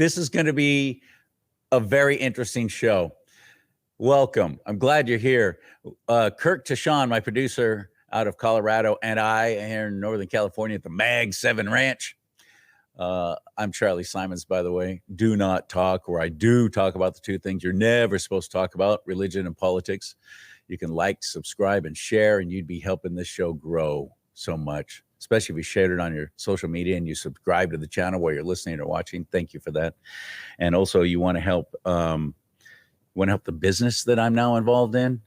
This is going to be a very interesting show. Welcome. I'm glad you're here. Kirk Tashawn, my producer out of Colorado, and I here in Northern California at the Mag 7 Ranch. I'm Charlie Simons, by the way. Do not talk, or I do talk about the two things you're never supposed to talk about, religion and politics. You can like, subscribe, and share, and you'd be helping this show grow so much, especially if you shared it on your social media and you subscribe to the channel while you're listening or watching. Thank you for that. And also, you want to help the business that I'm now involved in.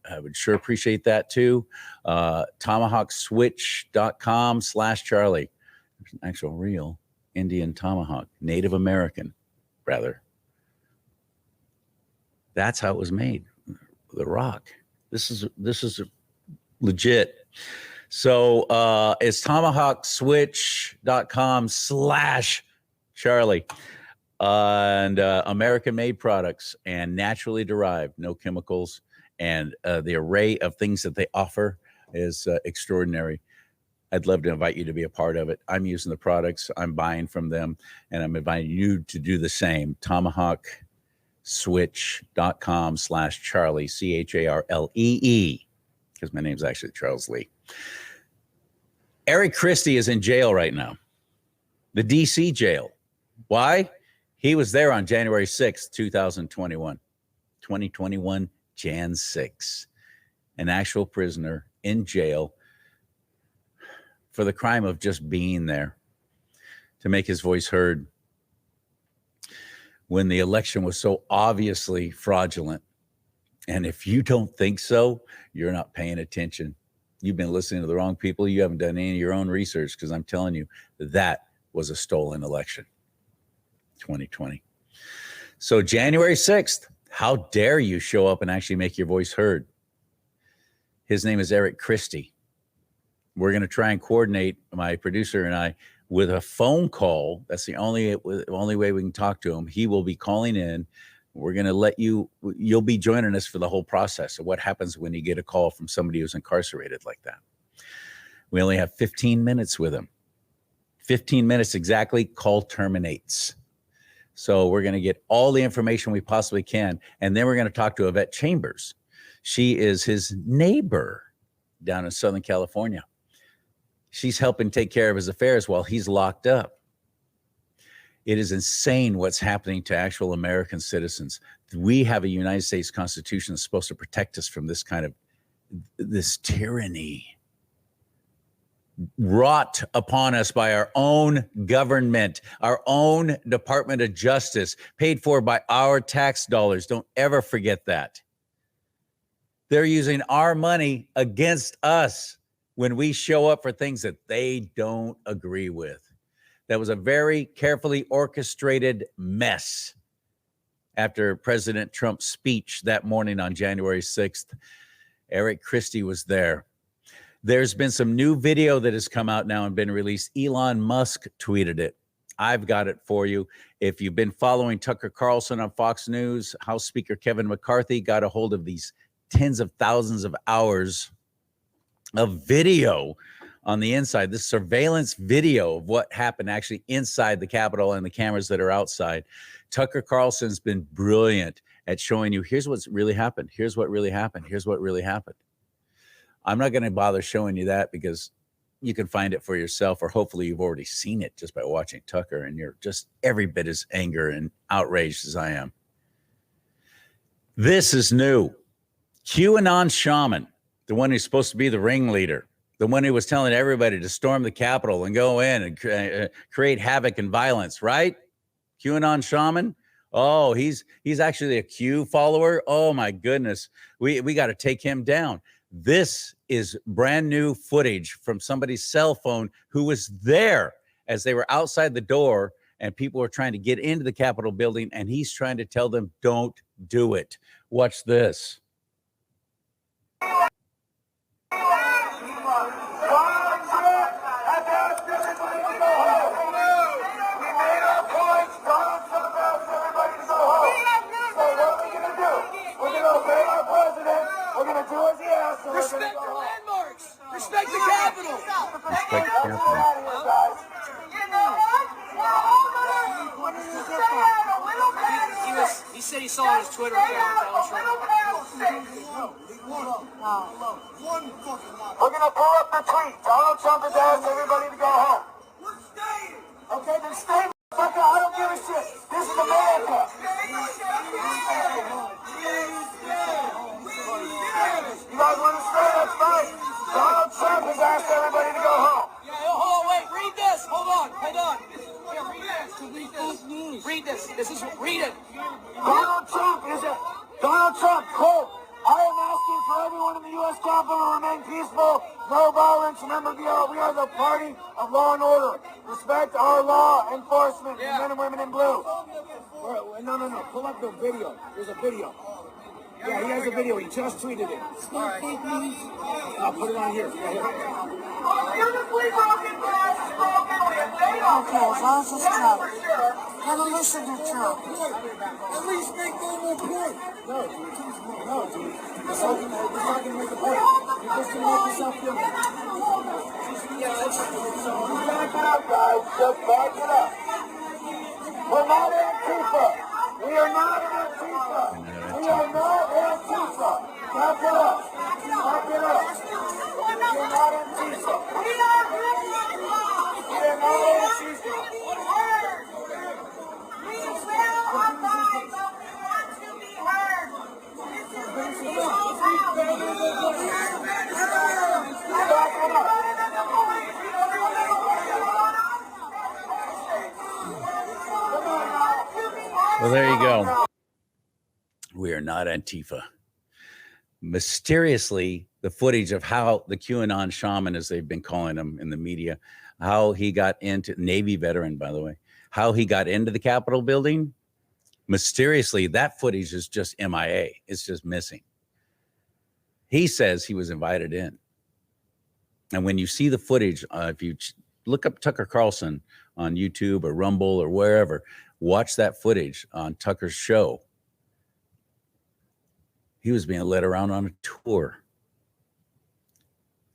I would sure appreciate that too. TomahawkSwitch.com/Charlie. There's an actual real Indian tomahawk, Native American, rather. That's how it was made. The rock. This is legit. So it's TomahawkSwitch.com/Charlie. And American-made products and naturally derived, no chemicals, and the array of things that they offer is extraordinary. I'd love to invite you to be a part of it. I'm using the products, I'm buying from them, and I'm inviting you to do the same. TomahawkSwitch.com/Charlie, CHARLEE, because my name's actually Charles Lee. Eric Christie is in jail right now, the DC jail. Why? He was there on January 6th, 2021. 2021, Jan 6. An actual prisoner in jail for the crime of just being there to make his voice heard when the election was so obviously fraudulent. And if you don't think so, you're not paying attention. You've been listening to the wrong people. You haven't done any of your own research, because I'm telling you, that was a stolen election. 2020. So January 6th, how dare you show up and actually make your voice heard? His name is Eric Christie. We're going to try and coordinate, my producer and I, with a phone call. That's the only way we can talk to him. He will be calling in. We're going to you'll be joining us for the whole process of what happens when you get a call from somebody who's incarcerated like that. We only have 15 minutes with him. 15 minutes exactly, call terminates. So we're going to get all the information we possibly can. And then we're going to talk to Yvette Chambers. She is his neighbor down in Southern California. She's helping take care of his affairs while he's locked up. It is insane what's happening to actual American citizens. We have a United States Constitution that's supposed to protect us from this kind of this tyranny wrought upon us by our own government, our own Department of Justice, paid for by our tax dollars. Don't ever forget that. They're using our money against us when we show up for things that they don't agree with. That was a very carefully orchestrated mess after President Trump's speech that morning on January 6th. Eric Christie was there. There's been some new video that has come out now and been released. Elon Musk tweeted it. I've got it for you. If you've been following Tucker Carlson on Fox News, House Speaker Kevin McCarthy got a hold of these tens of thousands of hours of video on the inside, this surveillance video of what happened actually inside the Capitol and the cameras that are outside. Tucker Carlson's been brilliant at showing you, here's what's really happened. Here's what really happened. Here's what really happened. I'm not going to bother showing you that because you can find it for yourself, or hopefully you've already seen it just by watching Tucker, and you're just every bit as angry and outraged as I am. This is new. QAnon shaman, the one who's supposed to be the ringleader, the one who was telling everybody to storm the Capitol and go in and create havoc and violence, right? QAnon shaman. Oh, he's actually a Q follower. Oh my goodness. We got to take him down. This is brand new footage from somebody's cell phone who was there as they were outside the door and people were trying to get into the Capitol building, and he's trying to tell them, don't do it. Watch this. Respect the landmarks. Respect the Capitol. Respect the Capitol. his Twitter account. We're gonna pull up the tweet. Donald Trump has asked everybody to go home. We're staying. Okay, then stay, motherfucker. I don't give a shit. This is America. You guys want to stay? That's fine. Donald Trump has asked everybody to go home. Yeah, hold on, wait. Read this. Hold on. Here, read this. Read it. Donald Trump, quote, I am asking for everyone in the U.S. Capitol to remain peaceful, no violence. Remember, we are the party of law and order. Respect our law enforcement, Yeah. men and women in blue. No. Pull up the video. There's a video. Yeah, he has a video. He just tweeted it. I'll put it on here. Okay, as long as it's Trump. Never listen to Trump. At least make one more point. No, dude. It's not gonna make a point. You're just gonna make yourself feel bad. Back it up, guys. Just back it up. We're not Antifa. We are not Antifa. We are not Antifa. Back it up. Back it up. We are not Antifa. We are not Antifa. Well, there you go. We are not Antifa. Mysteriously, the footage of how the QAnon shaman, as they've been calling him in the media, how he got into, Navy veteran, by the way, how he got into the Capitol building, mysteriously, that footage is just MIA. It's just missing. He says he was invited in. And when you see the footage, if you look up Tucker Carlson on YouTube or Rumble or wherever, watch that footage on Tucker's show. He was being led around on a tour.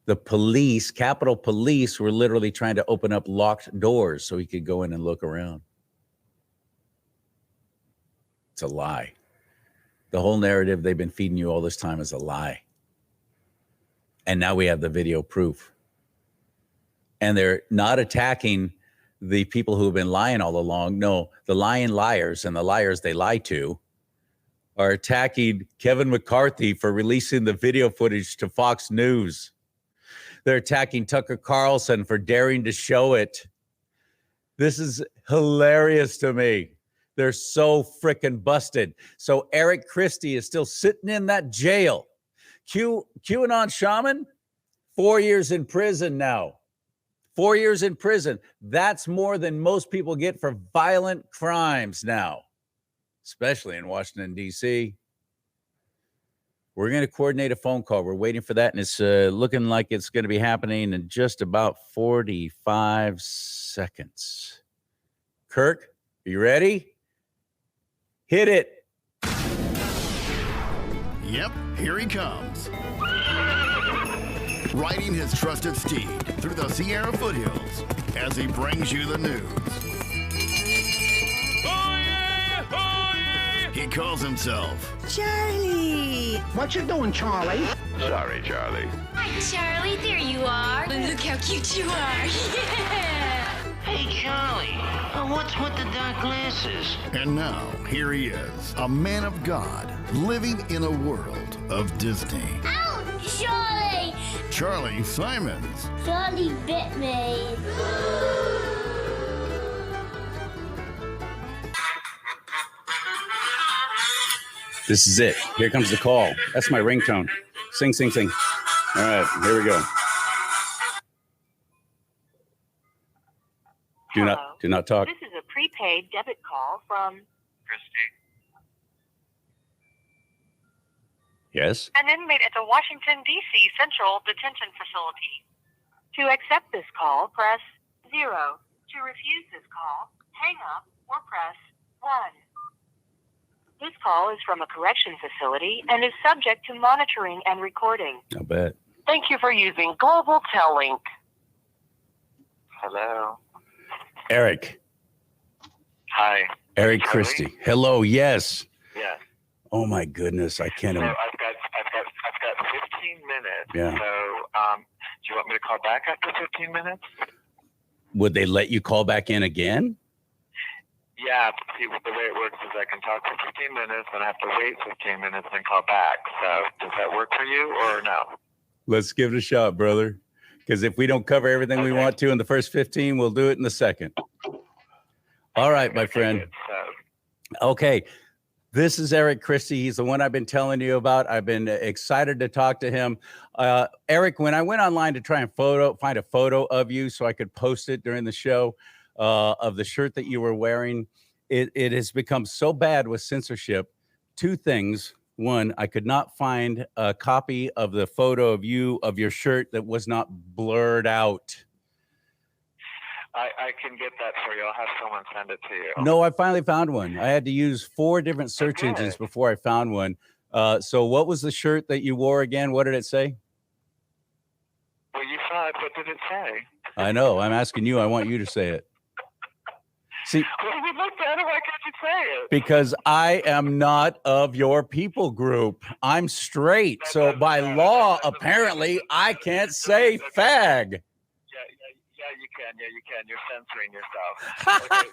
The police, Capitol Police, were literally trying to open up locked doors so he could go in and look around. It's a lie. The whole narrative they've been feeding you all this time is a lie. And now we have the video proof. And they're not attacking the people who have been lying all along. No, the lying liars and the liars they lie to are attacking Kevin McCarthy for releasing the video footage to Fox News. They're attacking Tucker Carlson for daring to show it. This is hilarious to me. They're so freaking busted. So Eric Christie is still sitting in that jail. QAnon shaman, 4 years in prison now. 4 years in prison. That's more than most people get for violent crimes now, especially in Washington, D.C. We're going to coordinate a phone call. We're waiting for that, and it's looking like it's going to be happening in just about 45 seconds. Kirk, are you ready? Hit it. Yep, here he comes. Riding his trusted steed through the Sierra foothills as he brings you the news. He calls himself Charlie! What you doing, Charlie? Sorry, Charlie. Hi, Charlie. There you are. Look how cute you are. Yeah. Hey, Charlie. What's with the dark glasses? And now, here he is, a man of God, living in a world of Disney. Ow, Charlie! Charlie Simons. Charlie bit me. This is it. Here comes the call. That's my ringtone. Sing, sing, sing. All right, here we go. Do not talk. This is a prepaid debit call from Yes. an inmate at the Washington, D.C. Central Detention Facility. To accept this call, press 0. To refuse this call, hang up or press 1. This call is from a correction facility and is subject to monitoring and recording. I'll bet. Thank you for using Global Tellink. Hello. Eric. Hi. Eric Charlie? Christie. Hello. Yes. Yes. Oh my goodness, I can't So even. I've got 15 minutes. Yeah. So do you want me to call back after 15 minutes? Would they let you call back in again? Yeah, see, the way it works is I can talk for 15 minutes, and I have to wait 15 minutes and call back. So does that work for you or no? Let's give it a shot, brother. Because if we don't cover everything we want to in the first 15, we'll do it in the second. All right, my friend. Good. So, Okay. This is Eric Christie. He's the one I've been telling you about. I've been excited to talk to him. Eric, when I went online to try and find a photo of you so I could post it during the show of the shirt that you were wearing, it has become so bad with censorship. Two things. One, I could not find a copy of the photo of you, of your shirt that was not blurred out. I can get that for you. I'll have someone send it to you. No, I finally found one. I had to use 4 different search engines before I found one. So what was the shirt that you wore again? What did it say? Well, you saw it. What did it say? I know. I'm asking you. I want you to say it. See, Well, we looked at it. Why can't you say it? because I am not of your people group. I'm straight. So by law, apparently, I can't say fag. Yeah, you can. Yeah, you can. You're censoring yourself. Okay,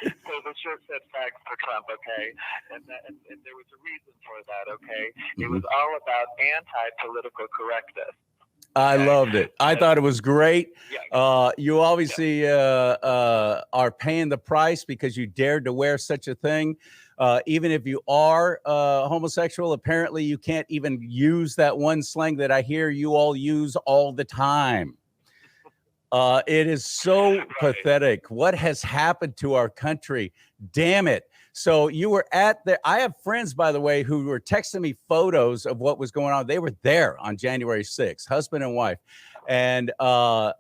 so the shirt said "Facts for Trump," okay, and there was a reason for that, okay. It was all about anti-political correctness. I loved it. I thought it was great. Yeah. You obviously are paying the price because you dared to wear such a thing. Even if you are homosexual, apparently you can't even use that one slang that I hear you all use all the time. It is so pathetic. What has happened to our country? Damn it. So you were at there. I have friends, by the way, who were texting me photos of what was going on. They were there on January 6th, husband and wife. And I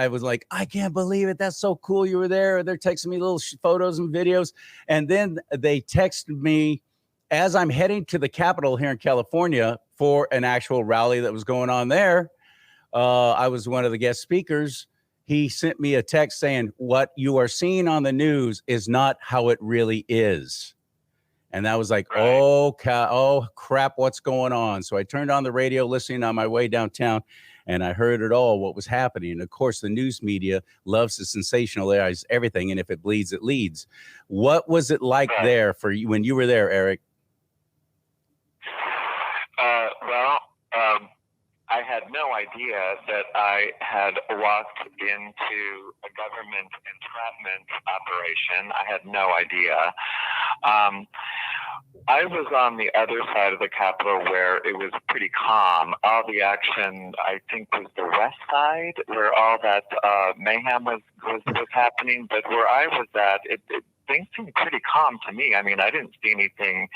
was like, I can't believe it. That's so cool. You were there. They're texting me little photos and videos. And then they texted me as I'm heading to the Capitol here in California for an actual rally that was going on there. I was one of the guest speakers. He sent me a text saying, what you are seeing on the news is not how it really is. And I was like, oh crap, what's going on? So I turned on the radio listening on my way downtown, and I heard it all, what was happening. And of course, the news media loves to sensationalize everything. And if it bleeds, it leads. What was it like there for you when you were there, Eric? I had no idea that I had walked into a government entrapment operation. I had no idea. I was on the other side of the Capitol where it was pretty calm. All the action, I think, was the west side where all that mayhem was happening. But where I was at, things seemed pretty calm to me. I mean, I didn't see anything.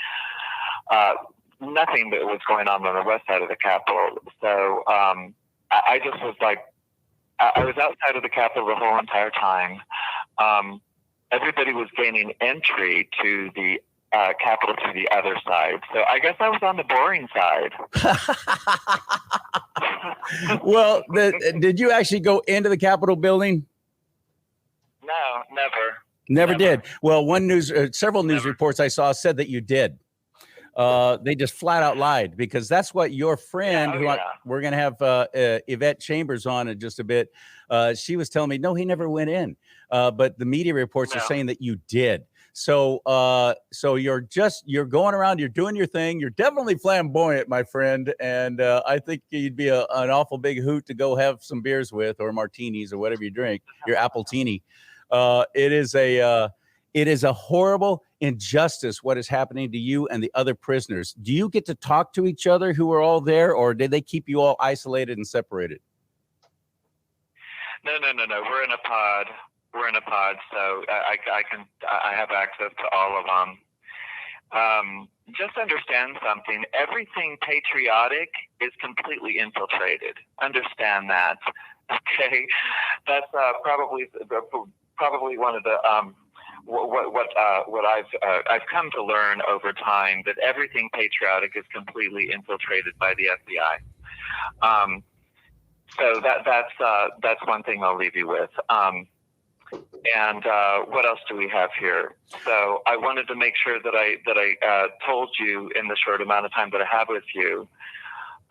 Nothing that was going on the west side of the Capitol. So I just was like, I was outside of the Capitol the whole entire time. Everybody was gaining entry to the Capitol to the other side. So I guess I was on the boring side. Well, did you actually go into the Capitol building? No, never. Never did. Well, several news reports I saw said that you did. They just flat out lied, because that's what your friend, we're going to have Yvette Chambers on in just a bit. She was telling me, no, he never went in. But the media reports are saying that you did. So you're going around, you're doing your thing. You're definitely flamboyant, my friend. And I think you'd be an awful big hoot to go have some beers with, or martinis, or whatever you drink, your Appletini. It is a horrible injustice what is happening to you and the other prisoners. Do you get to talk to each other who are all there, or did they keep you all isolated and separated? No. We're in a pod. So I have access to all of them. Just understand something. Everything patriotic is completely infiltrated. Understand that. Okay. That's probably one of the, what I've come to learn over time, that everything patriotic is completely infiltrated by the FBI. So that's one thing I'll leave you with. And what else do we have here? So I wanted to make sure that I told you in the short amount of time that I have with you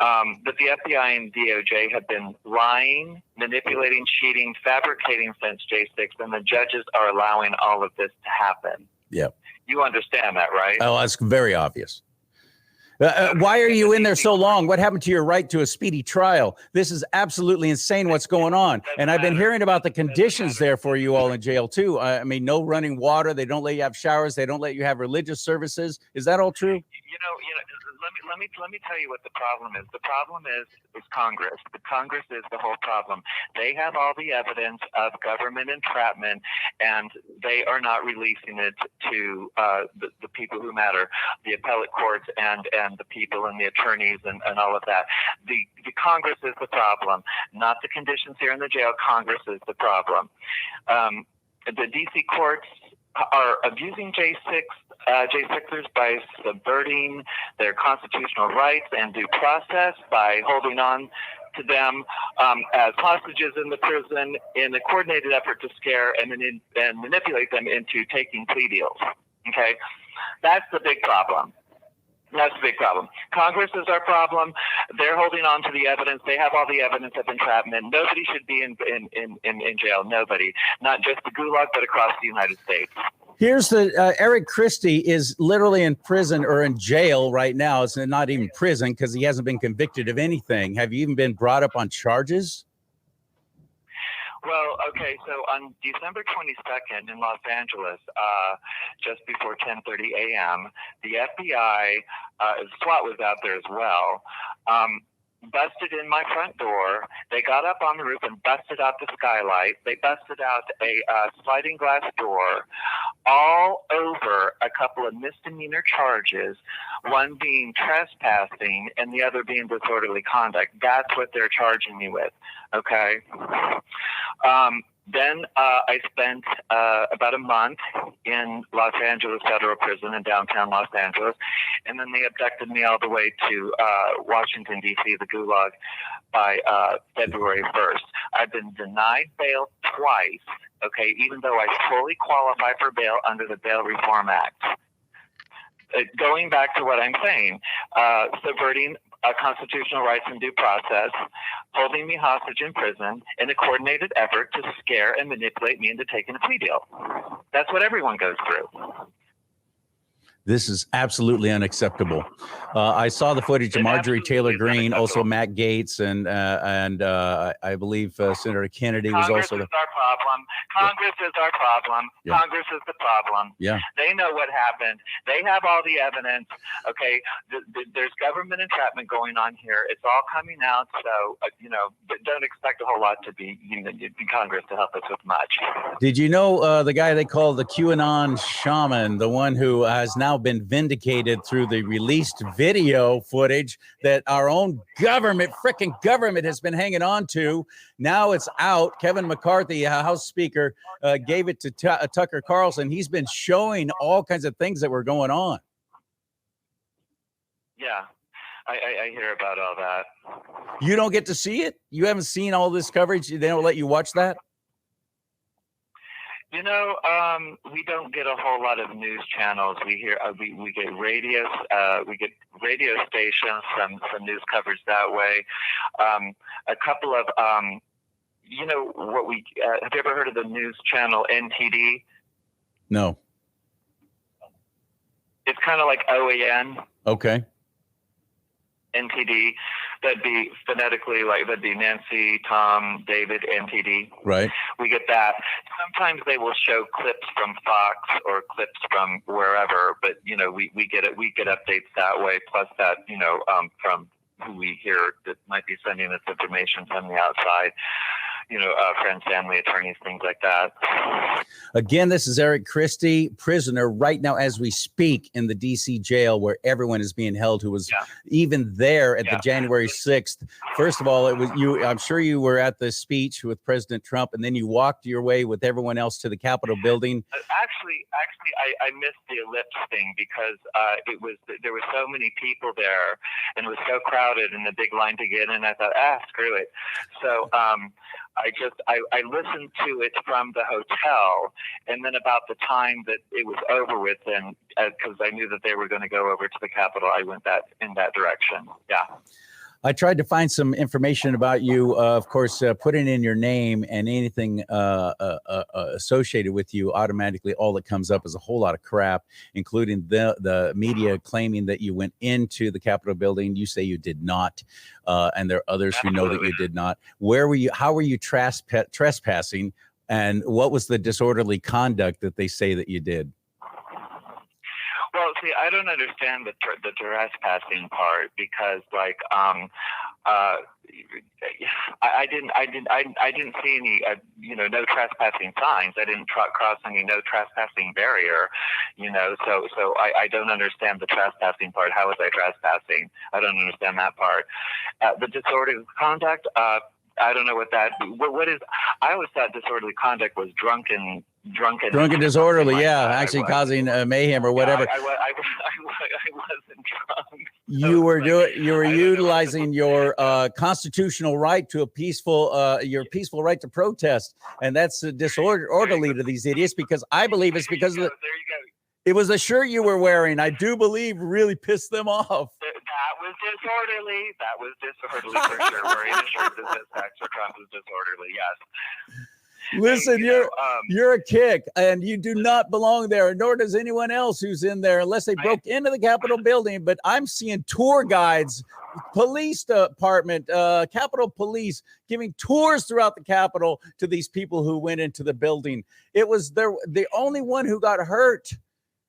that the FBI and DOJ have been lying, manipulating, cheating, fabricating since J6, and the judges are allowing all of this to happen. Yep. You understand that, right? Oh, that's very obvious. Why are you in there so long? What happened to your right to a speedy trial? This is absolutely insane what's going on. And I've been hearing about the conditions there for you all in jail too. I mean, no running water. They don't let you have showers. They don't let you have religious services. Is that all true? Let me tell you what the problem is. The problem is Congress. The Congress is the whole problem. They have all the evidence of government entrapment, and they are not releasing it to the people who matter, the appellate courts and the people and the attorneys and all of that. The Congress is the problem, not the conditions here in the jail. Congress is the problem. The D.C. courts are abusing J6ers by subverting their constitutional rights and due process by holding on to them as hostages in the prison in a coordinated effort to scare and manipulate them into taking plea deals. Okay, that's the big problem. That's the big problem. Congress is our problem. They're holding on to the evidence. They have all the evidence of entrapment. Nobody should be in jail. Nobody. Not just the Gulag, but across the United States. Here's the Eric Christie is literally in prison or in jail right now. It's not even prison because he hasn't been convicted of anything. Have you even been brought up on charges? Well, okay, so on December 22nd in Los Angeles, just before 10:30 a.m., the FBI, SWAT was out there as well, busted in my front door. They got up on the roof and busted out the skylight. They busted out a sliding glass door, all over a couple of misdemeanor charges, one being trespassing and the other being disorderly conduct. That's what they're charging me with, okay? Then I spent about a month in Los Angeles Federal Prison in downtown Los Angeles, and then they abducted me all the way to Washington, D.C., the Gulag, by February 1st. I've been denied bail twice, okay, even though I fully qualify for bail under the Bail Reform Act. Going back to what I'm saying, subverting constitutional rights and due process, holding me hostage in prison in a coordinated effort to scare and manipulate me into taking a plea deal. That's what everyone goes through. This is absolutely unacceptable. I saw the footage of Marjorie Taylor Greene, also Matt Gaetz, and I believe Senator Kennedy was Congress also is our problem. Congress is our problem. Yeah. Congress is the problem. Yeah. They know what happened. They have all the evidence. Okay, there's government entrapment going on here. It's all coming out. So don't expect a whole lot to be in Congress to help us with much. Did you know the guy they call the QAnon shaman, the one who has now been vindicated through the released video footage that our own freaking government has been hanging on to? Now it's out. Kevin McCarthy, House Speaker, gave it to Tucker Carlson. He's been showing all kinds of things that were going on. Yeah, I hear about all that. You don't get to see it? You haven't seen all this coverage? They don't let you watch that? We don't get a whole lot of news channels. We hear we get radios, we get radio stations, some news coverage that way. A couple of have you ever heard of the news channel NTD? No. It's kind of like OAN. Okay. NTD. That'd be phonetically that'd be Nancy, Tom, David, NTD. Right. We get that. Sometimes they will show clips from Fox or clips from wherever, but we get it. We get updates that way. Plus that from who we hear that might be sending us information from the outside. Friends, family, attorneys, things like that. Again, this is Eric Christie, prisoner right now as we speak in the D.C. jail where everyone is being held who was even there at the January 6th. First of all, it was you. I'm sure you were at the speech with President Trump, and then you walked your way with everyone else to the Capitol building. Actually, I missed the ellipse thing because there were so many people there, and it was so crowded and the big line to get in. I thought, screw it. So I listened to it from the hotel, and then about the time that it was over with, and because I knew that they were going to go over to the Capitol, I went in that direction. Yeah. I tried to find some information about you, of course, putting in your name and anything associated with you. Automatically, all that comes up is a whole lot of crap, including the media claiming that you went into the Capitol building. You say you did not, and there are others who know that you did not. Where were you? How were you trespassing? And what was the disorderly conduct that they say that you did? Well, see, I don't understand the trespassing part because, like, I didn't see any, no trespassing signs. I didn't cross any no trespassing barrier, So I don't understand the trespassing part. How was I trespassing? I don't understand that part. The disorderly conduct. I don't know what that. What is? I always thought disorderly conduct was drunken disorderly, yeah, actually causing mayhem or whatever. I wasn't drunk. You were utilizing your constitutional right to a peaceful right to protest, and that's disorderly to these idiots, because I believe it's because of the. There you go. It was a shirt you were wearing, I do believe, really pissed them off. That was disorderly. That was disorderly for sure. Wearing a shirt that says "Tax for Trump" is disorderly. Yes. Listen, you're a kick, and you do not belong there, nor does anyone else who's in there, unless they broke into the Capitol building. But I'm seeing tour guides, police department, Capitol Police giving tours throughout the Capitol to these people who went into the building. It was the only one who got hurt.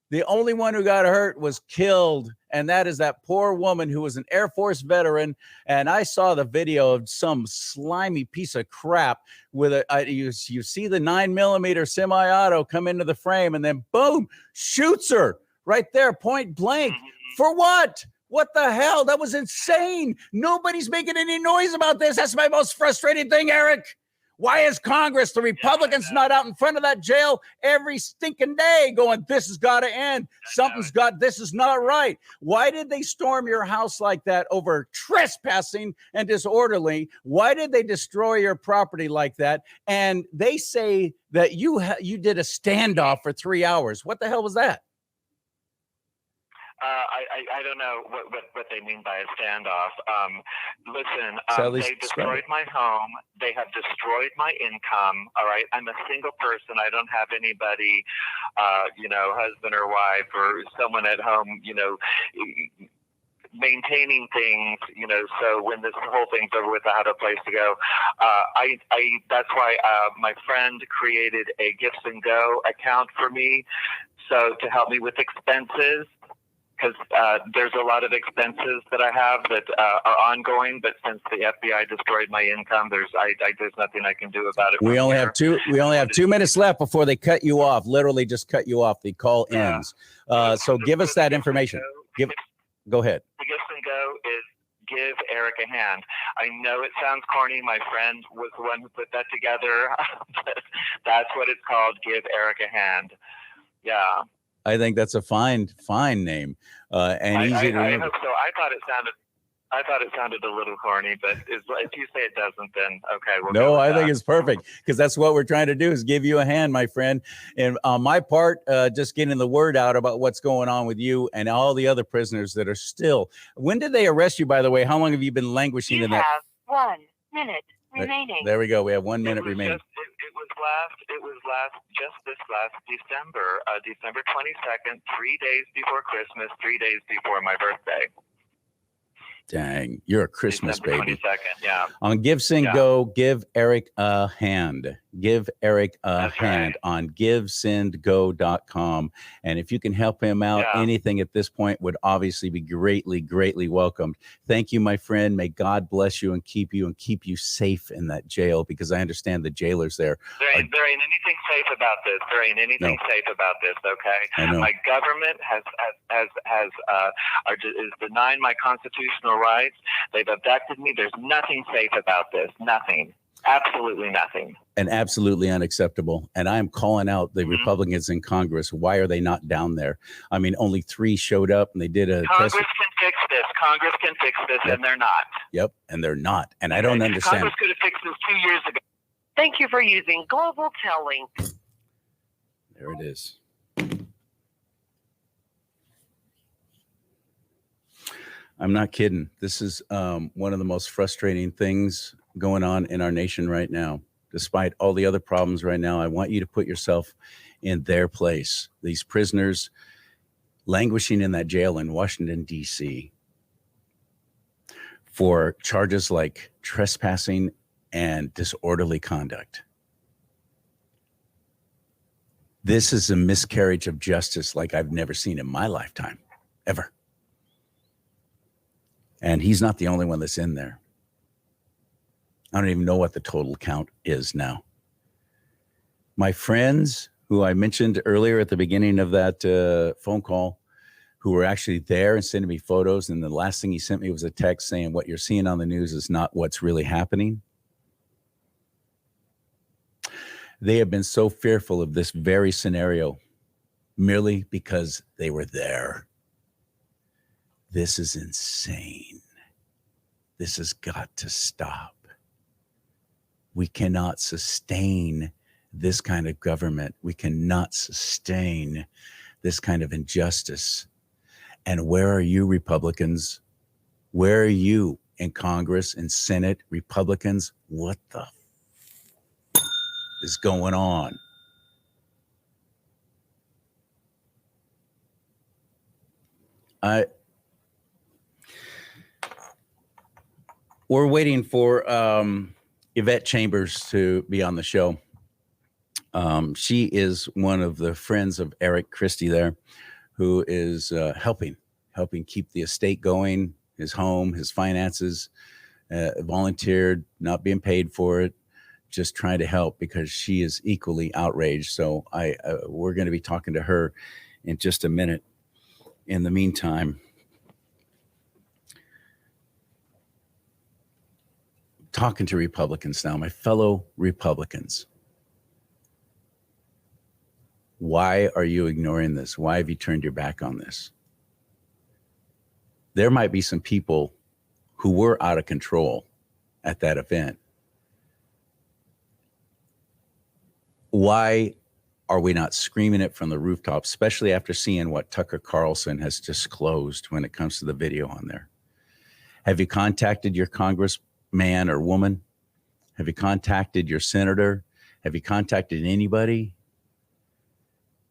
The only one who got hurt was killed, and that is that poor woman who was an Air Force veteran. And I saw the video of some slimy piece of crap with you see the 9mm semi-auto come into the frame, and then boom, shoots her right there, point blank. For what? What the hell? That was insane. Nobody's making any noise about this. That's my most frustrating thing, Eric. Why is Congress, the Republicans, not out in front of that jail every stinking day going, this has got to end. This is not right. Why did they storm your house like that over trespassing and disorderly? Why did they destroy your property like that? And they say that you did a standoff for 3 hours. What the hell was that? I don't know what they mean by a standoff. Listen, they destroyed my home. They have destroyed my income. All right. I'm a single person. I don't have anybody, husband or wife or someone at home, maintaining things, so when this whole thing's over with, I had a place to go. That's why my friend created a Gifts and Go account for me. So to help me with expenses, because there's a lot of expenses that I have that are ongoing, but since the FBI destroyed my income, there's nothing I can do about it. We only have 2 minutes left before they cut you off. Literally, just cut you off. The call ends. So give us that information. Go ahead. The Gifts and Go is Give Eric a Hand. I know it sounds corny. My friend was the one who put that together. But that's what it's called. Give Eric a Hand. Yeah. I think that's a fine name, and easy to remember. I hope so. I thought it sounded a little corny, but if you say it doesn't, then okay. No, I think it's perfect, because that's what we're trying to do, is give you a hand, my friend. And on my part, just getting the word out about what's going on with you and all the other prisoners that are still. When did they arrest you, by the way? How long have you been languishing in that? You have 1 minute remaining. There we go. We have 1 minute remaining. It was this last December, December 22nd, 3 days before Christmas, 3 days before my birthday. Dang, you're a Christmas December baby. 22nd, yeah. On Gifts and Go, give Eric a hand. Give Eric a hand on GiveSendGo.com. And if you can help him out, anything at this point would obviously be greatly, greatly welcomed. Thank you, my friend. May God bless you and keep you safe in that jail, because I understand the jailers there. There ain't anything safe about this. There ain't anything safe about this, okay? My government is denying my constitutional rights. They've abducted me. There's nothing safe about this. Nothing. Absolutely nothing. And absolutely unacceptable. And I'm calling out the Republicans in Congress. Why are they not down there? I mean, only 3 showed up, and they did a Congress can fix this. Congress can fix this, and they're not. Yep, and they're not. And I don't understand. Congress could have fixed this 2 years ago. Thank you for using Global Tellink. There it is. I'm not kidding. This is one of the most frustrating things going on in our nation right now. Despite all the other problems right now, I want you to put yourself in their place. These prisoners languishing in that jail in Washington, D.C. for charges like trespassing and disorderly conduct. This is a miscarriage of justice like I've never seen in my lifetime, ever. And he's not the only one that's in there. I don't even know what the total count is now. My friends, who I mentioned earlier at the beginning of that phone call, who were actually there and sending me photos, and the last thing he sent me was a text saying, what you're seeing on the news is not what's really happening. They have been so fearful of this very scenario merely because they were there. This is insane. This has got to stop. We cannot sustain this kind of government. We cannot sustain this kind of injustice. And where are you, Republicans? Where are you in Congress and Senate, Republicans? What the is going on? We're waiting for Yvette Chambers to be on the show. She is one of the friends of Eric Christie there, who is helping keep the estate going, his home, his finances, volunteered, not being paid for it, just trying to help because she is equally outraged. So we're going to be talking to her in just a minute. In the meantime, talking to Republicans now, my fellow Republicans. Why are you ignoring this? Why have you turned your back on this? There might be some people who were out of control at that event. Why are we not screaming it from the rooftop, especially after seeing what Tucker Carlson has disclosed when it comes to the video on there? Have you contacted your congressman or woman? Have you contacted your senator? Have you contacted anybody?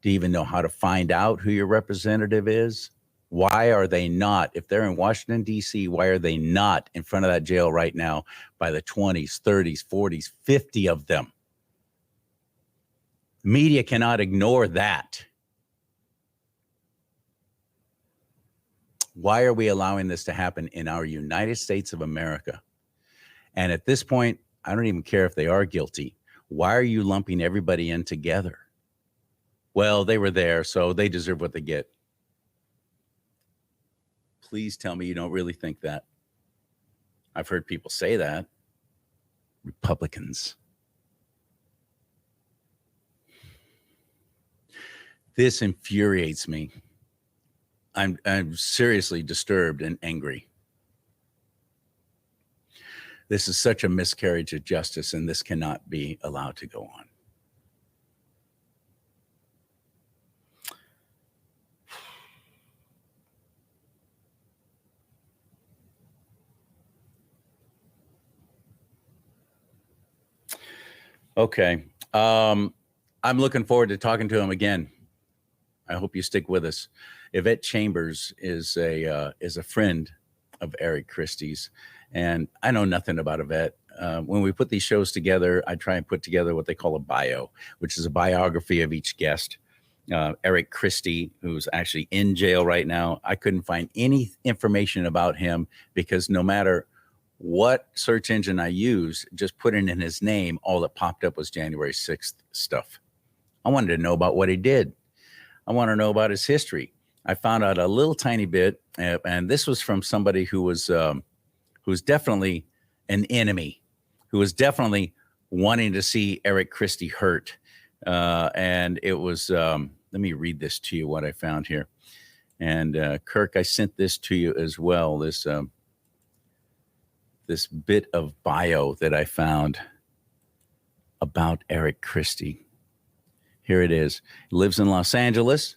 Do you even know how to find out who your representative is? Why are they not, if they're in Washington, D.C., why are they not in front of that jail right now by the 20s, 30s, 40s, 50 of them? Media cannot ignore that. Why are we allowing this to happen in our United States of America? And at this point, I don't even care if they are guilty. Why are you lumping everybody in together? Well, they were there, so they deserve what they get. Please tell me you don't really think that. I've heard people say that. Republicans. This infuriates me. I'm seriously disturbed and angry. This is such a miscarriage of justice, and this cannot be allowed to go on. Okay. I'm looking forward to talking to him again. I hope you stick with us. Yvette Chambers is a friend of Eric Christie's, and I know nothing about Yvette. When we put these shows together, I try and put together what they call a bio, which is a biography of each guest. Eric Christie, who's actually in jail right now, I couldn't find any information about him because no matter what search engine I used, just putting in his name, all that popped up was January 6th stuff. I wanted to know about what he did. I want to know about his history. I found out a little tiny bit, and this was from somebody who was definitely an enemy, who was definitely wanting to see Eric Christie hurt. And it was, let me read this to you, what I found here. And Kirk, I sent this to you as well, this bit of bio that I found about Eric Christie. Here it is. He lives in Los Angeles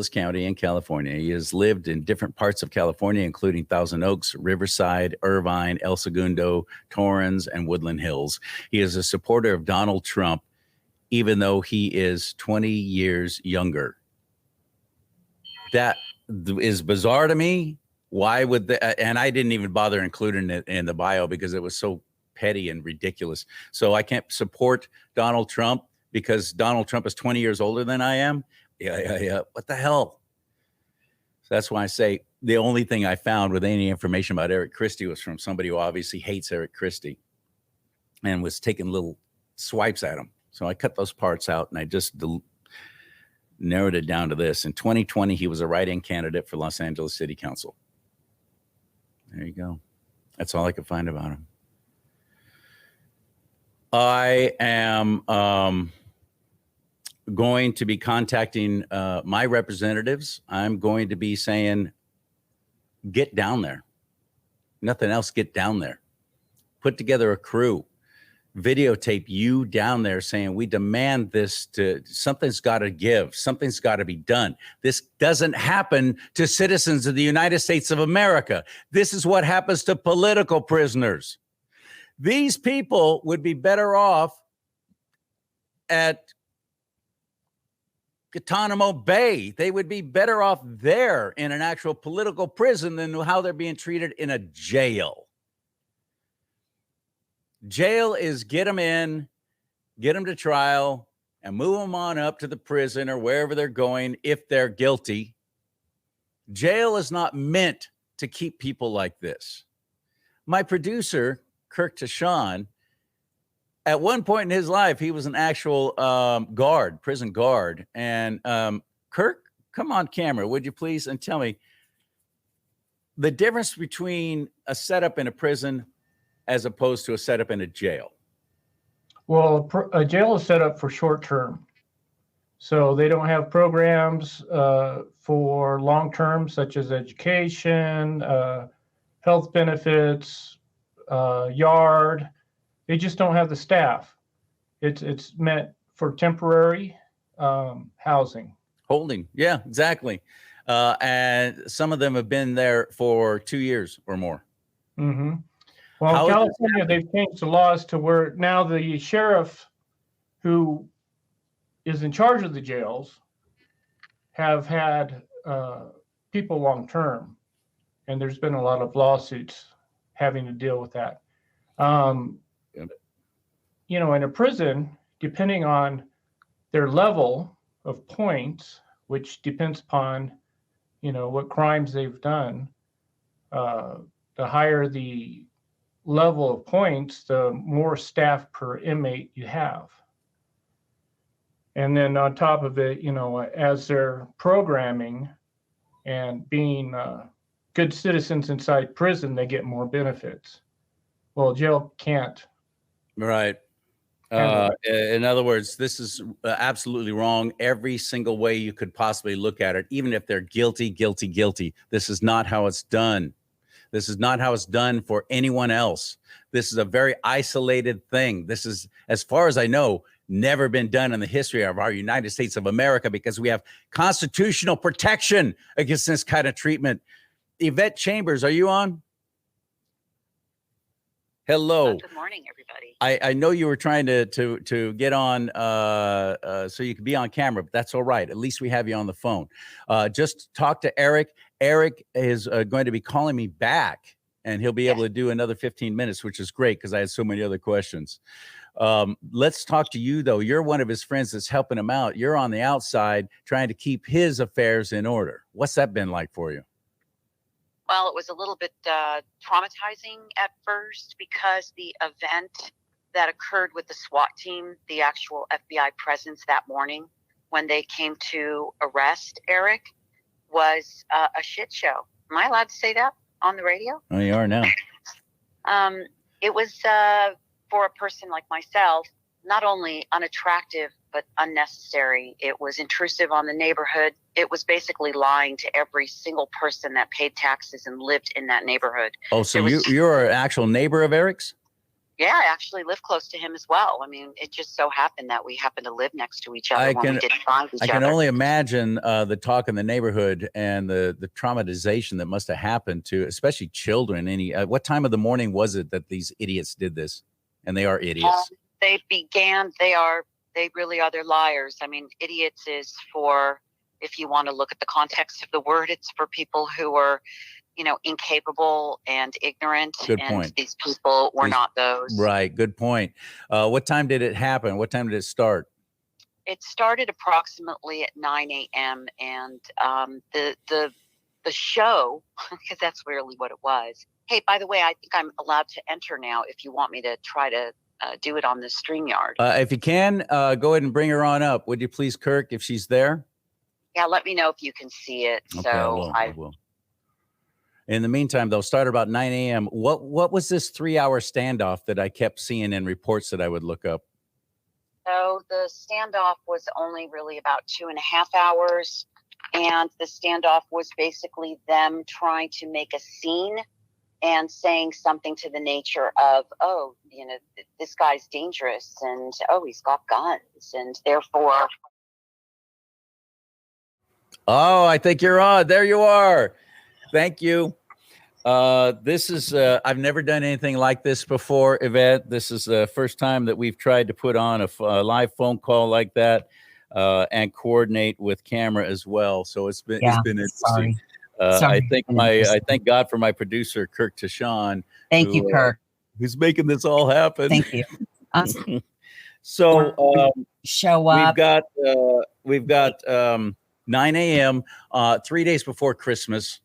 County in California. He has lived in different parts of California, including Thousand Oaks, Riverside, Irvine, El Segundo, Torrance, and Woodland Hills. He is a supporter of Donald Trump, even though he is 20 years younger. That is bizarre to me. Why would and I didn't even bother including it in the bio because it was so petty and ridiculous. So I can't support Donald Trump because Donald Trump is 20 years older than I am. Yeah. What the hell? So that's why I say the only thing I found with any information about Eric Christie was from somebody who obviously hates Eric Christie and was taking little swipes at him. So I cut those parts out and I just narrowed it down to this. In 2020, he was a write-in candidate for Los Angeles City Council. There you go. That's all I could find about him. I am going to be contacting my representatives. I'm going to be saying, get down there. Nothing else, get down there. Put together a crew. Videotape you down there saying, we demand this something's got to give. Something's got to be done. This doesn't happen to citizens of the United States of America. This is what happens to political prisoners. These people would be better off at Guantanamo Bay. They would be better off there in an actual political prison than how they're being treated in a jail. Jail is get them in, get them to trial, and move them on up to the prison or wherever they're going if they're guilty. Jail is not meant to keep people like this. My producer, Kirk Tashawn, at one point in his life, he was an actual prison guard. And Kirk, come on camera, would you please, and tell me the difference between a setup in a prison as opposed to a setup in a jail. Well, a jail is set up for short term. So they don't have programs for long term, such as education, health benefits, yard. They just don't have the staff. It's meant for temporary housing. Holding. Yeah, exactly. And some of them have been there for 2 years or more. Mm-hmm. Well, in California, they've changed the laws to where now the sheriff who is in charge of the jails have had people long term. And there's been a lot of lawsuits having to deal with that. You know, in a prison, depending on their level of points, which depends upon, you know, what crimes they've done, the higher the level of points, the more staff per inmate you have. And then on top of it, you know, as they're programming and being good citizens inside prison, they get more benefits. Well, jail can't. Right. In other words, this is absolutely wrong every single way you could possibly look at it. Even if they're guilty, this is not how it's done. This is not how it's done for anyone else. This is a very isolated thing. This is, as far as I know, never been done in the history of our United States of America because we have constitutional protection against this kind of treatment. Yvette Chambers, are you on? Hello. Good morning, everybody. I know you were trying to get on so you could be on camera, but that's all right. At least we have you on the phone. Just talk to Eric. Eric is going to be calling me back, and he'll be able to do another 15 minutes, which is great because I had so many other questions. Let's talk to you, though. You're one of his friends that's helping him out. You're on the outside trying to keep his affairs in order. What's that been like for you? Well, it was a little bit traumatizing at first because the event that occurred with the SWAT team, the actual FBI presence that morning when they came to arrest Eric, was a shit show. Am I allowed to say that on the radio? Oh, you are now. It was, for a person like myself, not only unattractive, but unnecessary. It was intrusive on the neighborhood. It was basically lying to every single person that paid taxes and lived in that neighborhood. Oh, so you're an actual neighbor of Eric's? Yeah, I actually live close to him as well. I mean, it just so happened that we happened to live next to each other I when can- we didn't find each I other. can only imagine the talk in the neighborhood and the traumatization that must have happened to, especially children. What time of the morning was it that these idiots did this? And they are idiots. They really are. They're liars. I mean, idiots is for, if you want to look at the context of the word, it's for people who are, incapable and ignorant. Good and point. These people were not those. Right. Good point. What time did it happen? What time did it start? It started approximately at 9 a.m. and the show, because that's really what it was. Hey, by the way, I think I'm allowed to enter now if you want me to try to do it on the StreamYard. If you can, go ahead and bring her on up. Would you please, Kirk, if she's there? Yeah, let me know if you can see it. Okay, I will. In the meantime, they'll start about 9 a.m. What was this 3-hour standoff that I kept seeing in reports that I would look up? So the standoff was only really about 2.5 hours. And the standoff was basically them trying to make a scene and saying something to the nature of, oh, this guy's dangerous and, oh, he's got guns. And therefore. Oh, I think you're on. There you are. Thank you. This is, I've never done anything like this before, Yvette. This is the first time that we've tried to put on a live phone call like that and coordinate with camera as well. So it's been interesting. Sorry. I thank God for my producer, Kirk Tashan. Thank you, Kirk. Who's making this all happen. Thank you. So show up. We've got 9 a.m. 3 days before Christmas.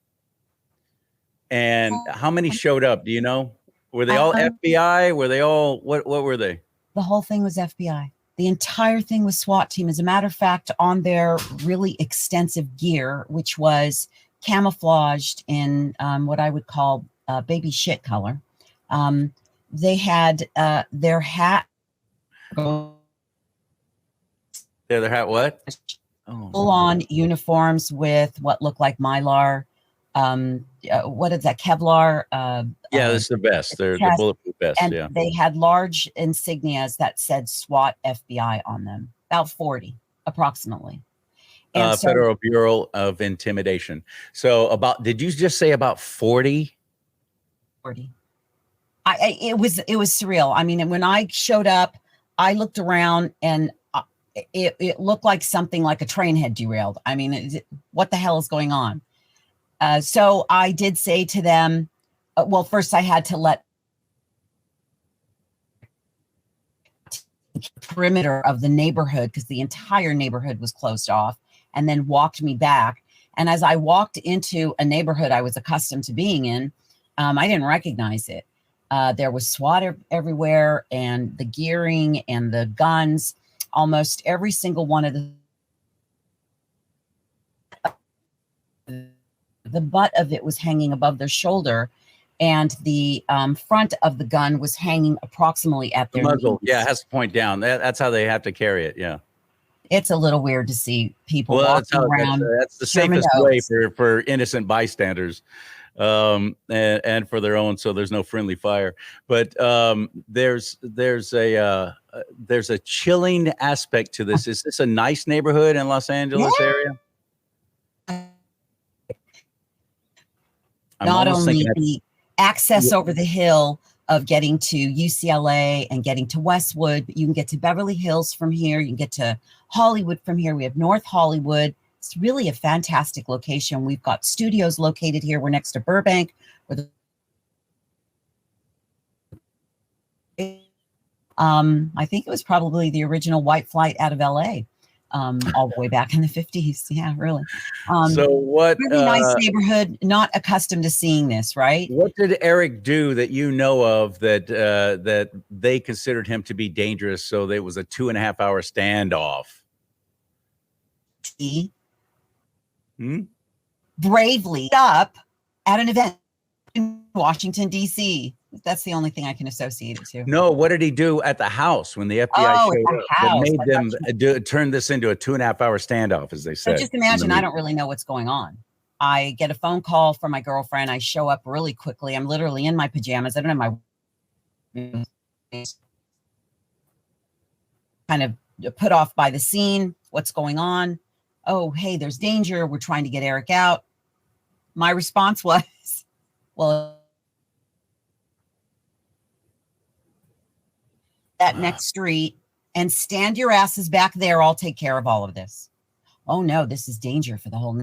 And how many showed up? Do you know? Were they all FBI? Were they all what were they? The whole thing was FBI. The entire thing was SWAT team. As a matter of fact, on their really extensive gear, which was camouflaged in what I would call baby shit color, they had their hat. Their hat what? Full on uniforms with what looked like Mylar. What is that? Kevlar. Yeah, this is the best. They're the bulletproof vest. And yeah. they had large insignias that said SWAT FBI on them, about 40 approximately. And Federal Bureau of Intimidation. So did you just say about 40? 40. It was surreal. I mean, when I showed up, I looked around and it looked like something like a train had derailed. I mean, what the hell is going on? So I did say to them, well, first I had to let the perimeter of the neighborhood because the entire neighborhood was closed off, and then walked me back. And as I walked into a neighborhood I was accustomed to being in, I didn't recognize it. There was SWAT everywhere, and the gearing and the guns. Almost every single one of the butt of it was hanging above their shoulder, and the front of the gun was hanging approximately at their muzzle. knees. Yeah, it has to point down. That's how they have to carry it. Yeah. It's a little weird to see people walking around. That's the safest way for innocent bystanders, and for their own. So there's no friendly fire. But there's a chilling aspect to this. Is this a nice neighborhood in Los Angeles area? Not only the access over the hill of getting to UCLA and getting to Westwood, but you can get to Beverly Hills from here. You can get to Hollywood from here. We have North Hollywood. It's really a fantastic location. We've got studios located here. We're next to Burbank. I think it was probably the original white flight out of LA. All the way back in the 50s. Yeah, really. So what? Really nice neighborhood. Not accustomed to seeing this, right? What did Eric do that you know of that they considered him to be dangerous? So it was a 2.5-hour standoff. He bravely up at an event in Washington, D.C. That's the only thing I can associate it to. No, what did he do at the house when the FBI showed up that made them turn this into a 2.5-hour standoff, as they said? So just imagine, I don't really know what's going on. I get a phone call from my girlfriend. I show up really quickly. I'm literally in my pajamas. I don't have my kind of put off by the scene. What's going on? Oh, hey, there's danger. We're trying to get Eric out. My response was, well, that next street and stand your asses back there. I'll take care of all of this. Oh no, this is danger for the whole.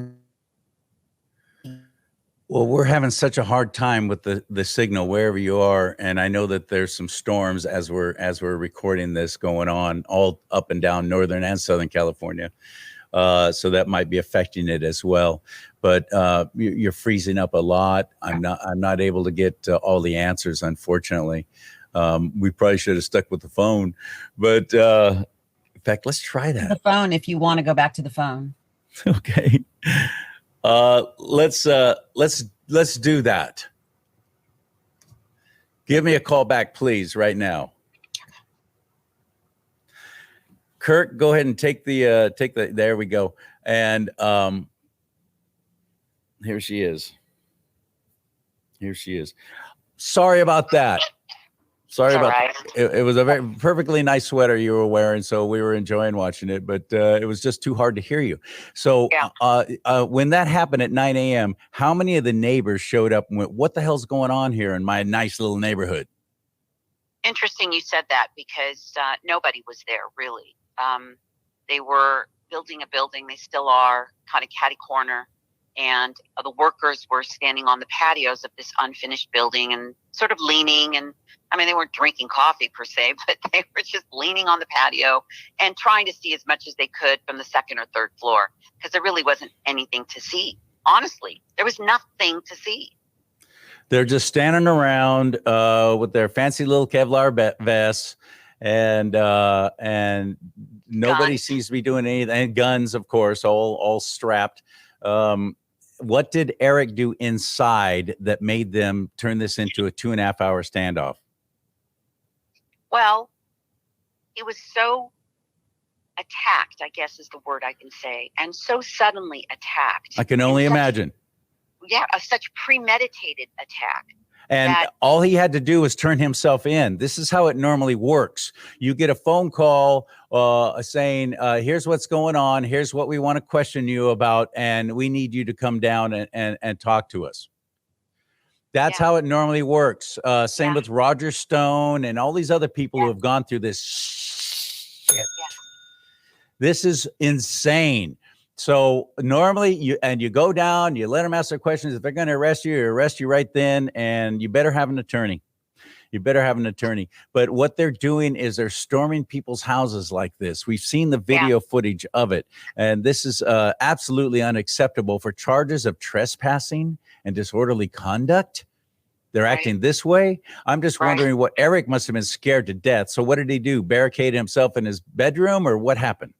Well, we're having such a hard time with the signal wherever you are, and I know that there's some storms as we're recording this going on all up and down Northern and Southern California, so that might be affecting it as well. But you're freezing up a lot. I'm not able to get all the answers, unfortunately. We probably should have stuck with the phone, but in fact, let's try that. The phone, if you want to go back to the phone. Okay. Let's do that. Give me a call back, please, right now. Kurt, go ahead and take the, there we go. And, here she is. Sorry about that. Sorry about that. It was a very perfectly nice sweater you were wearing, so we were enjoying watching it, but it was just too hard to hear you. So when that happened at 9 a.m., how many of the neighbors showed up and went, what the hell's going on here in my nice little neighborhood? Interesting you said that, because nobody was there, really. They were building a building. They still are, kind of catty corner. And the workers were standing on the patios of this unfinished building and sort of leaning. And I mean, they weren't drinking coffee per se, but they were just leaning on the patio and trying to see as much as they could from the second or third floor, because there really wasn't anything to see. Honestly, there was nothing to see. They're just standing around with their fancy little Kevlar vests, and nobody seems to be doing anything. And guns, of course, all strapped. What did Eric do inside that made them turn this into a 2.5 hour standoff? Well, he was so attacked, I guess is the word I can say, and so suddenly attacked. I can only imagine. Yeah, such premeditated attack. And all he had to do was turn himself in. This is how it normally works. You get a phone call saying, here's what's going on. Here's what we want to question you about. And we need you to come down and talk to us. That's how it normally works. Same with Roger Stone and all these other people who have gone through this shit. This is insane. So normally you go down, you let them ask their questions. If they're going to arrest you right then, and you better have an attorney. But what they're doing is they're storming people's houses like this. We've seen the video footage of it. And this is absolutely unacceptable for charges of trespassing and disorderly conduct. They're acting this way. I'm just wondering what Eric must have been scared to death. So what did he do? Barricade himself in his bedroom, or what happened?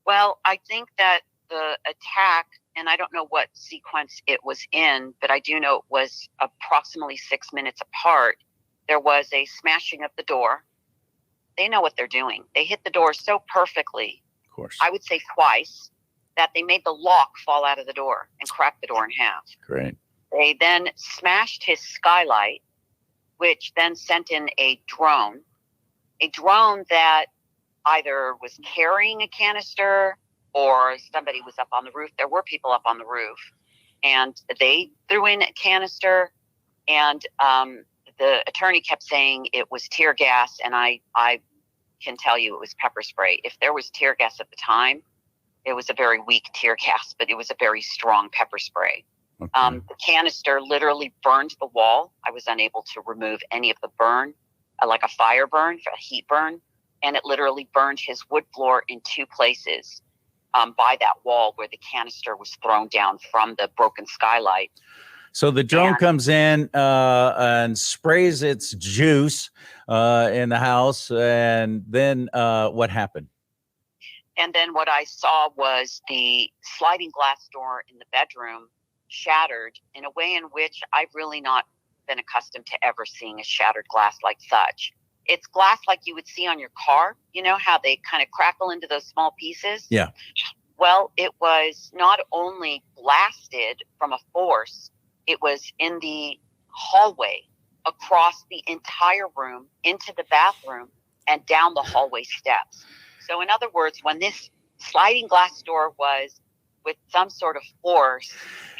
Well, I think that the attack, and I don't know what sequence it was in, but I do know it was approximately 6 minutes apart. There was a smashing of the door. They know what they're doing. They hit the door so perfectly, of course, I would say twice, that they made the lock fall out of the door and cracked the door in half. Great. They then smashed his skylight, which then sent in a drone that either was carrying a canister or somebody was up on the roof. There were people up on the roof, and they threw in a canister, and the attorney kept saying it was tear gas, and I can tell you it was pepper spray. If there was tear gas at the time, it was a very weak tear gas, but it was a very strong pepper spray. Okay. The canister literally burned the wall. I was unable to remove any of the burn, like a fire burn, a heat burn, and it literally burned his wood floor in 2 places. By that wall where the canister was thrown down from the broken skylight. So the drone comes in and sprays its juice in the house. And then what happened? And then what I saw was the sliding glass door in the bedroom shattered in a way in which I've really not been accustomed to ever seeing a shattered glass like such. It's glass like you would see on your car. You know how they kind of crackle into those small pieces? Yeah. Well, it was not only blasted from a force, it was in the hallway across the entire room into the bathroom and down the hallway steps. So in other words, when this sliding glass door was with some sort of force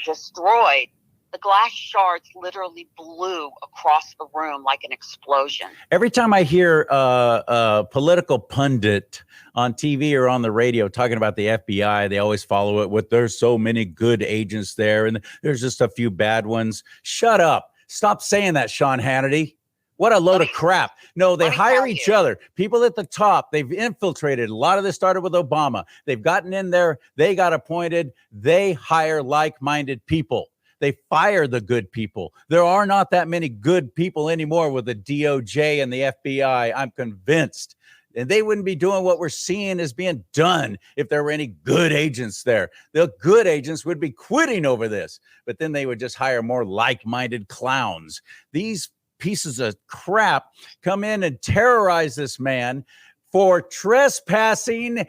destroyed, the glass shards literally blew across the room like an explosion. Every time I hear a political pundit on TV or on the radio talking about the FBI, they always follow it with there's so many good agents there and there's just a few bad ones. Shut up. Stop saying that, Sean Hannity. What a load of crap. No, they hire each other. People at the top, they've infiltrated. A lot of this started with Obama. They've gotten in there. They got appointed. They hire like-minded people. They fire the good people. There are not that many good people anymore with the DOJ and the FBI. I'm convinced. And they wouldn't be doing what we're seeing is being done if there were any good agents there. The good agents would be quitting over this, but then they would just hire more like-minded clowns. These pieces of crap come in and terrorize this man for trespassing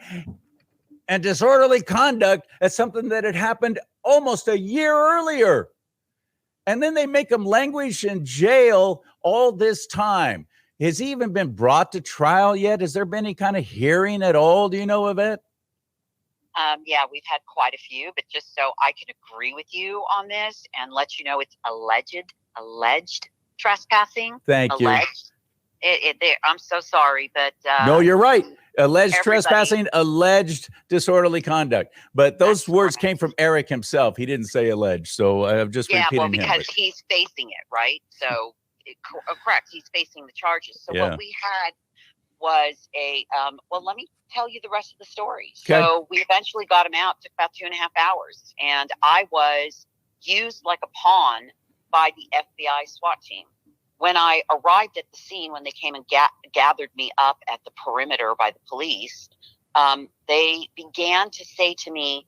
and disorderly conduct as something that had happened almost a year earlier. And then they make him languish in jail all this time. Has he even been brought to trial yet? Has there been any kind of hearing at all? Do you know of it? Yeah, we've had quite a few, but just so I can agree with you on this and let you know it's alleged trespassing. Thank you. I'm so sorry, but no, you're right. Alleged trespassing, alleged disorderly conduct. But those words came from Eric himself. He didn't say alleged. So I'm just repeating him. Yeah, well, because he's facing it, right? So, correct. He's facing the charges. So what we had was well, let me tell you the rest of the story. Okay. So we eventually got him out. It took about 2.5 hours. And I was used like a pawn by the FBI SWAT team. When I arrived at the scene, when they came and gathered me up at the perimeter by the police, they began to say to me,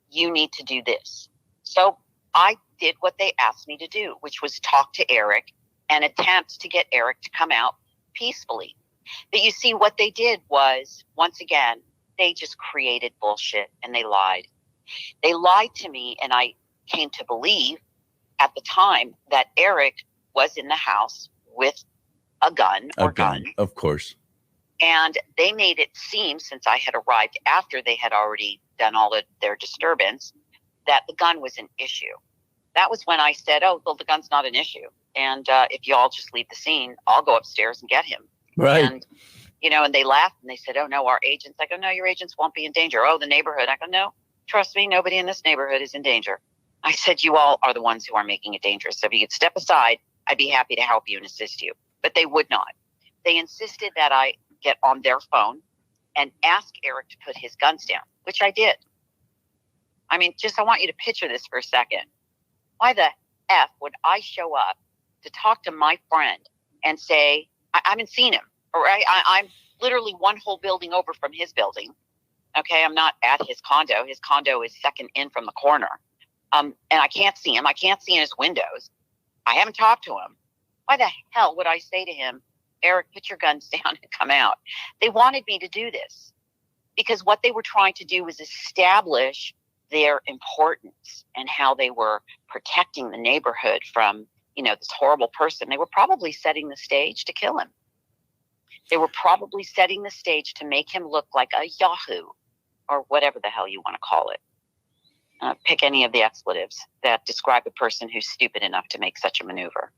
you need to do this. So I did what they asked me to do, which was talk to Eric and attempt to get Eric to come out peacefully. But you see, what they did was, once again, they just created bullshit and they lied. They lied to me, and I came to believe at the time that Eric was in the house with a gun or gun. Of course. And they made it seem, since I had arrived after they had already done all of their disturbance, that the gun was an issue. That was when I said, oh, well, the gun's not an issue. And if you all just leave the scene, I'll go upstairs and get him. Right. And, and they laughed and they said, oh, no, our agents. I go, no, your agents won't be in danger. Oh, the neighborhood. I go, no, trust me, nobody in this neighborhood is in danger. I said, you all are the ones who are making it dangerous. So if you could step aside, I'd be happy to help you and assist you. But they would not. They insisted that I get on their phone and ask Eric to put his guns down, which I did. I mean, I want you to picture this for a second. Why the F would I show up to talk to my friend and say, I haven't seen him, or I'm literally one whole building over from his building. Okay, I'm not at his condo. His condo is second in from the corner. And I can't see him. I can't see in his windows. I haven't talked to him. Why the hell would I say to him, Eric, put your guns down and come out? They wanted me to do this because what they were trying to do was establish their importance and how they were protecting the neighborhood from, this horrible person. They were probably setting the stage to kill him. They were probably setting the stage to make him look like a Yahoo or whatever the hell you want to call it. Pick any of the expletives that describe a person who's stupid enough to make such a maneuver.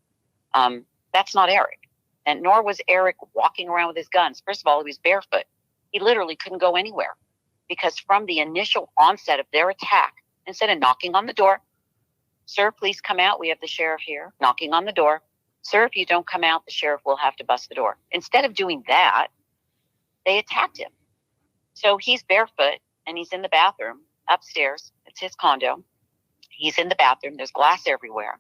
That's not Eric. And nor was Eric walking around with his guns. First of all, he was barefoot. He literally couldn't go anywhere because from the initial onset of their attack, instead of knocking on the door, sir, please come out. We have the sheriff here. Knocking on the door. Sir, if you don't come out, the sheriff will have to bust the door. Instead of doing that, they attacked him. So he's barefoot and he's in the bathroom upstairs. It's his condo. He's in the bathroom. There's glass everywhere.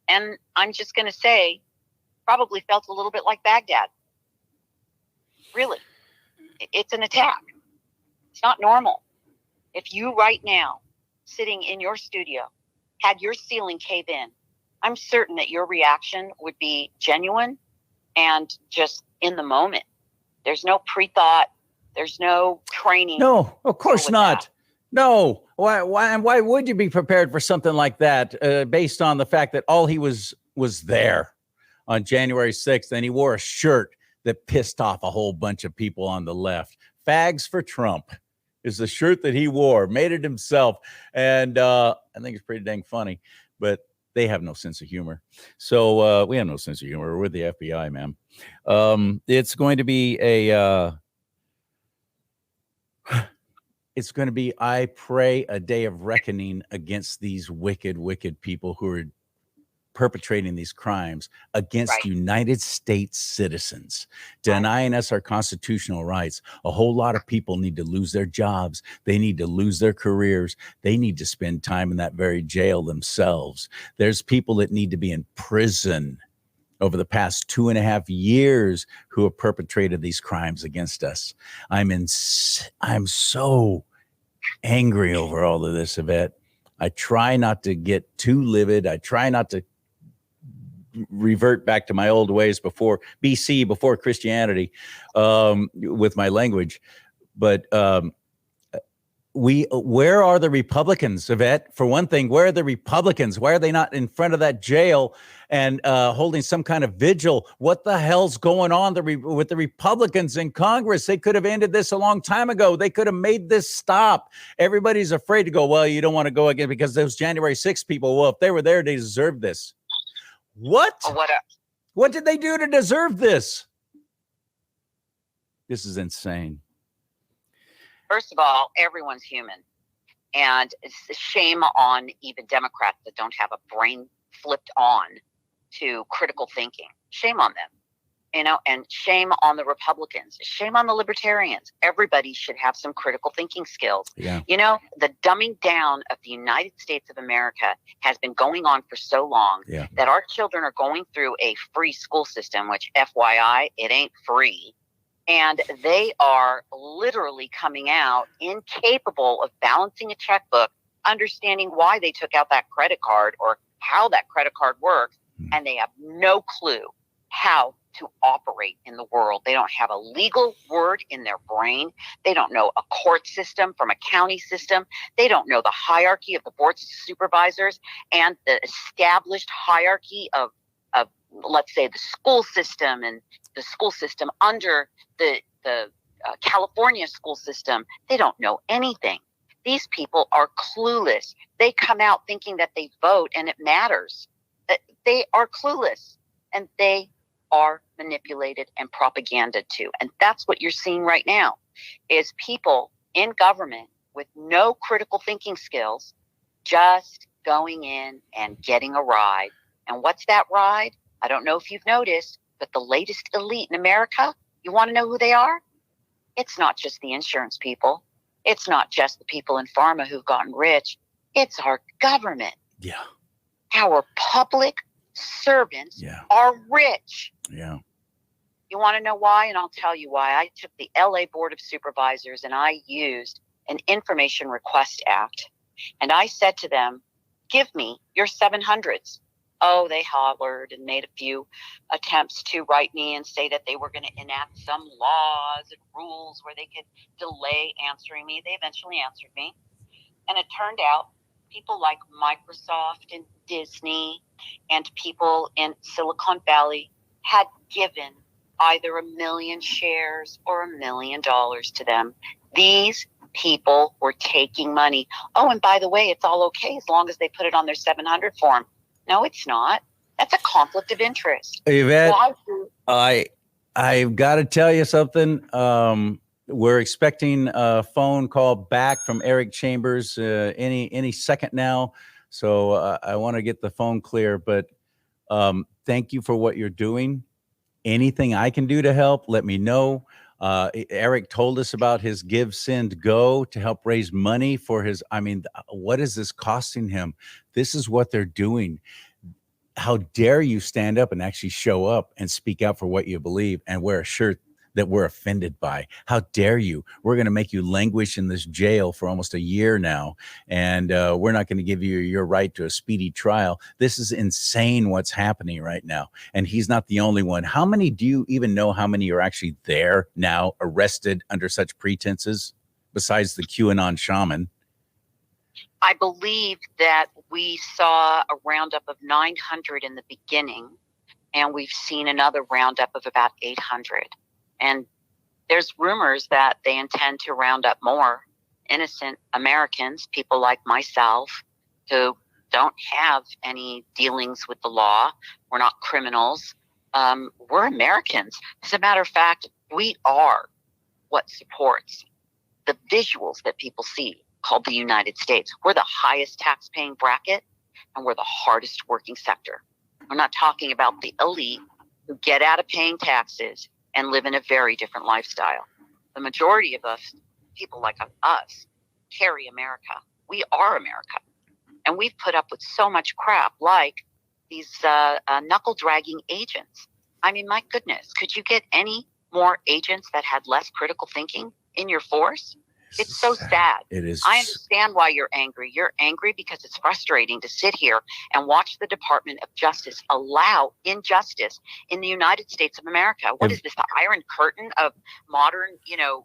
And I'm just going to say, probably felt a little bit like Baghdad. Really. It's an attack. It's not normal. If you right now, sitting in your studio, had your ceiling cave in, I'm certain that your reaction would be genuine and just in the moment. There's no pre-thought. There's no training. No, of course not. No. Why would you be prepared for something like that based on the fact that all he was there? on January 6th, and he wore a shirt that pissed off a whole bunch of people on the left. Fags for Trump is the shirt that he wore, made it himself. And I think it's pretty dang funny, but they have no sense of humor. So we have no sense of humor. We're with the FBI, man. It's going to be it's going to be, I pray, a day of reckoning against these wicked, wicked people who are perpetrating these crimes against United States citizens, denying us our constitutional rights. A whole lot of people need to lose their jobs. They need to lose their careers. They need to spend time in that very jail themselves. There's people that need to be in prison over the past 2.5 years who have perpetrated these crimes against us. I'm so angry over all of this, Yvette. I try not to get too livid. I try not to revert back to my old ways before BC, before Christianity, with my language. But where are the Republicans, Yvette? For one thing, where are the Republicans? Why are they not in front of that jail and holding some kind of vigil? What the hell's going on with the Republicans in Congress? They could have ended this a long time ago. They could have made this stop. Everybody's afraid to go, well, you don't want to go again because those January 6th people, well, if they were there, they deserve this. What? What did they do to deserve this? This is insane. First of all, everyone's human. And it's a shame on even Democrats that don't have a brain flipped on to critical thinking. Shame on them. And shame on the Republicans. Shame on the Libertarians. Everybody should have some critical thinking skills. Yeah. The dumbing down of the United States of America has been going on for so long that our children are going through a free school system, which FYI, it ain't free. And they are literally coming out incapable of balancing a checkbook, understanding why they took out that credit card or how that credit card works. And they have no clue how to operate in the world. They don't have a legal word in their brain. They don't know a court system from a county system. They don't know the hierarchy of the boards of supervisors and the established hierarchy of let's say, the school system and the school system under the California school system. They don't know anything. These people are clueless. They come out thinking that they vote and it matters. They are clueless and they are manipulated and propagandaed to. And that's what you're seeing right now is people in government with no critical thinking skills just going in and getting a ride. And what's that ride? I don't know if you've noticed, but the latest elite in America, you want to know who they are? It's not just the insurance people. It's not just the people in pharma who've gotten rich. It's our government. Yeah. Our public servants are rich. Yeah. You want to know why? And I'll tell you why. I took the LA Board of Supervisors and I used an Information Request Act. And I said to them, give me your 700s. Oh, they hollered and made a few attempts to write me and say that they were going to enact some laws and rules where they could delay answering me. They eventually answered me. And it turned out people like Microsoft and Disney and people in Silicon Valley had given either 1 million shares or $1 million to them. These people were taking money. Oh, and by the way, it's all okay as long as they put it on their 700 form. No, it's not. That's a conflict of interest. Yvette, I've got to tell you something. We're expecting a phone call back from Eric Chambers any second now. So I want to get the phone clear, but thank you for what you're doing. Anything I can do to help, let me know. Eric told us about his Give, Send, Go to help raise money for his, what is this costing him? This is what they're doing. How dare you stand up and actually show up and speak out for what you believe and wear a shirt that we're offended by? How dare you? We're going to make you languish in this jail for almost a year now. And we're not going to give you your right to a speedy trial. This is insane what's happening right now. And he's not the only one. How many do you even know how many are actually there now arrested under such pretenses besides the QAnon shaman? I believe that we saw a roundup of 900 in the beginning. and we've seen another roundup of about 800. And there's rumors that they intend to round up more innocent Americans, people like myself, who don't have any dealings with the law. We're not criminals. We're Americans. As a matter of fact, we are what supports the visuals that people see called the United States. We're the highest tax-paying bracket, and we're the hardest working sector. We're not talking about the elite who get out of paying taxes and live in a very different lifestyle. The majority of us, people like us, carry America. We are America. And we've put up with so much crap, like these knuckle-dragging agents. I mean, my goodness, could you get any more agents that had less critical thinking in your force? It's so sad. It is. I understand why you're angry. You're angry because it's frustrating to sit here and watch the Department of Justice allow injustice in the United States of America. What is this, the Iron Curtain of modern,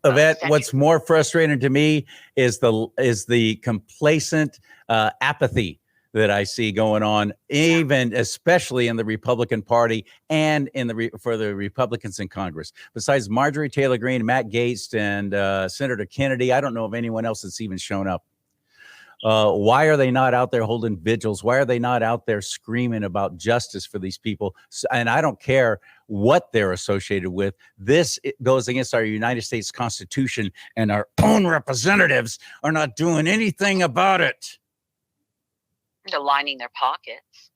Yvette, what's more frustrating to me is the complacent apathy that I see going on, even especially in the Republican Party and for the Republicans in Congress. Besides Marjorie Taylor Greene, Matt Gaetz, and Senator Kennedy, I don't know of anyone else that's even shown up. Why are they not out there holding vigils? Why are they not out there screaming about justice for these people? And I don't care what they're associated with. This goes against our United States Constitution, and our own representatives are not doing anything about it. They're lining their pockets.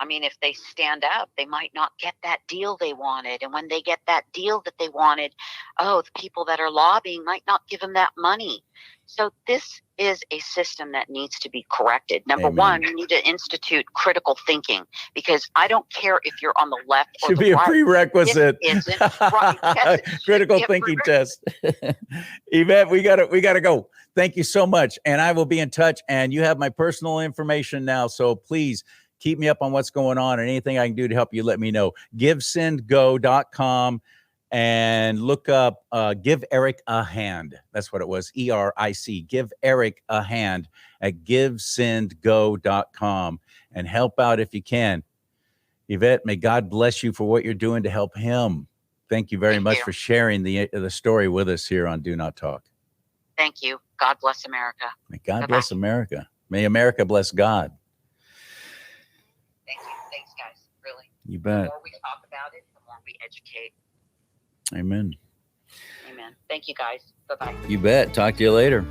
I mean, if they stand up, they might not get that deal they wanted. And when they get that deal that they wanted, the people that are lobbying might not give them that money. So this is a system that needs to be corrected. Number one, you need to institute critical thinking, because I don't care if you're on the left or should the be a right. prerequisite. It isn't right. Yes, critical thinking test. Yvette, we gotta go. Thank you so much. And I will be in touch, and you have my personal information now. So please keep me up on what's going on, and anything I can do to help you, let me know. GiveSendGo.com and look up Give Eric a Hand. That's what it was. ERIC. Give Eric a Hand at GiveSendGo.com and help out if you can. Yvette, may God bless you for what you're doing to help him. Thank you very much for sharing the story with us here on Do Not Talk. Thank you. God bless America. May God bless America. May America bless God. Thank you. Thanks, guys. Really. You bet. The more we talk about it, the more we educate. Amen. Amen. Thank you, guys. Bye-bye. You bet. Talk to you later.